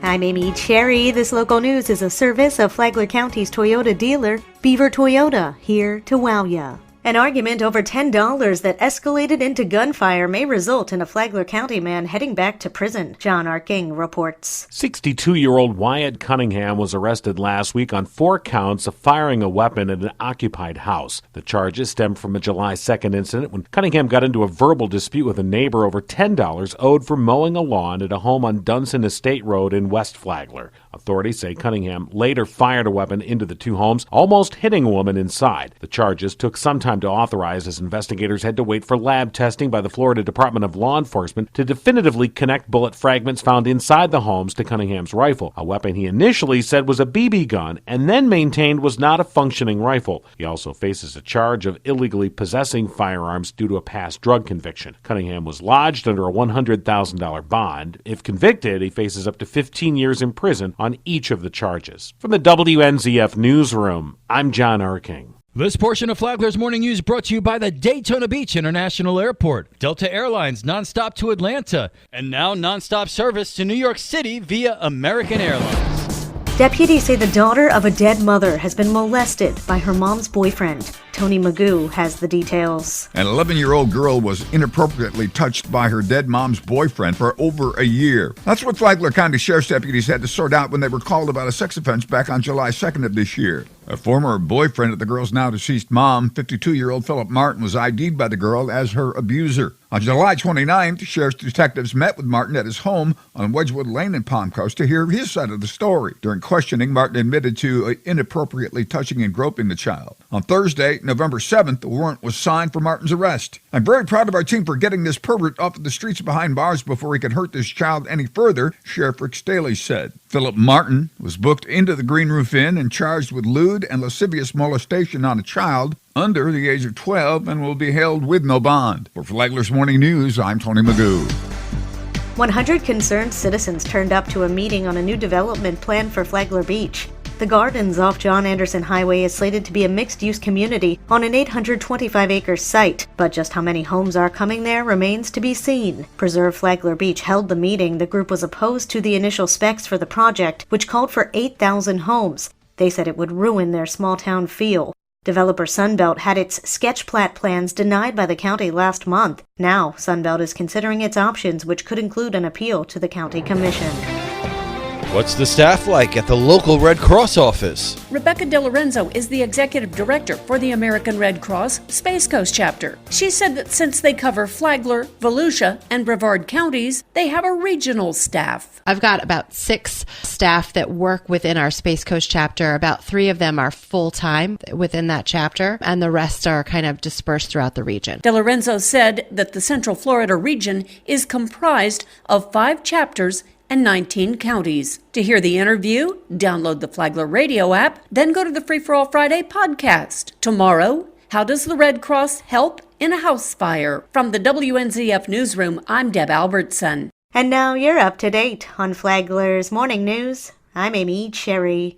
I'm Amy Cherry. This local news is a service of Flagler County's Toyota dealer, Beaver Toyota, here to wow ya. An argument over $10 that escalated into gunfire may result in a Flagler County man heading back to prison. John Arking reports. 62-year-old Wyatt Cunningham was arrested last week on 4 counts of firing a weapon at an occupied house. The charges stemmed from a July 2nd incident when Cunningham got into a verbal dispute with a neighbor over $10 owed for mowing a lawn at a home on Dunson Estate Road in West Flagler. Authorities say Cunningham later fired a weapon into the 2 homes, almost hitting a woman inside. The charges took some time to authorize as investigators had to wait for lab testing by the Florida Department of Law Enforcement to definitively connect bullet fragments found inside the homes to Cunningham's rifle, a weapon he initially said was a BB gun and then maintained was not a functioning rifle. He also faces a charge of illegally possessing firearms due to a past drug conviction. Cunningham was lodged under a $100,000 bond. If convicted, he faces up to 15 years in prison on each of the charges. From the WNZF Newsroom, I'm John Arking. This portion of Flagler's Morning News brought to you by the Daytona Beach International Airport, Delta Airlines nonstop to Atlanta, and now nonstop service to New York City via American Airlines. Deputies say the daughter of a dead mother has been molested by her mom's boyfriend. Tony Magoo has the details. An 11-year-old girl was inappropriately touched by her dead mom's boyfriend for over a year. That's what Flagler County Sheriff's deputies had to sort out when they were called about a sex offense back on July 2nd of this year. A former boyfriend of the girl's now deceased mom, 52-year-old Philip Martin, was ID'd by the girl as her abuser. On July 29th, sheriff's detectives met with Martin at his home on Wedgewood Lane in Palm Coast to hear his side of the story. During questioning, Martin admitted to inappropriately touching and groping the child. On Thursday, November 7th, the warrant was signed for Martin's arrest. I'm very proud of our team for getting this pervert off of the streets behind bars before he could hurt this child any further, Sheriff Rick Staley said. Philip Martin was booked into the Green Roof Inn and charged with lewd and lascivious molestation on a child under the age of 12 and will be held with no bond. For Flagler's Morning News, I'm Tony Magoo. 100 concerned citizens turned up to a meeting on a new development plan for Flagler Beach. The Gardens off John Anderson Highway is slated to be a mixed-use community on an 825-acre site, but just how many homes are coming there remains to be seen. Preserve Flagler Beach held the meeting. The group was opposed to the initial specs for the project, which called for 8,000 homes. They said it would ruin their small-town feel. Developer Sunbelt had its sketch plat plans denied by the county last month. Now, Sunbelt is considering its options, which could include an appeal to the county commission. What's the staff like at the local Red Cross office? Rebecca DeLorenzo is the executive director for the American Red Cross Space Coast chapter. She said that since they cover Flagler, Volusia, and Brevard counties, they have a regional staff. I've got about 6 staff that work within our Space Coast chapter. About 3 of them are full-time within that chapter, and the rest are kind of dispersed throughout the region. DeLorenzo said that the Central Florida region is comprised of 5 chapters and 19 counties. To hear the interview, download the Flagler Radio app, then go to the Free for All Friday podcast. Tomorrow, how does the Red Cross help in a house fire? From the WNZF Newsroom, I'm Deb Albertson. And now you're up to date on Flagler's Morning News. I'm Amy Cherry.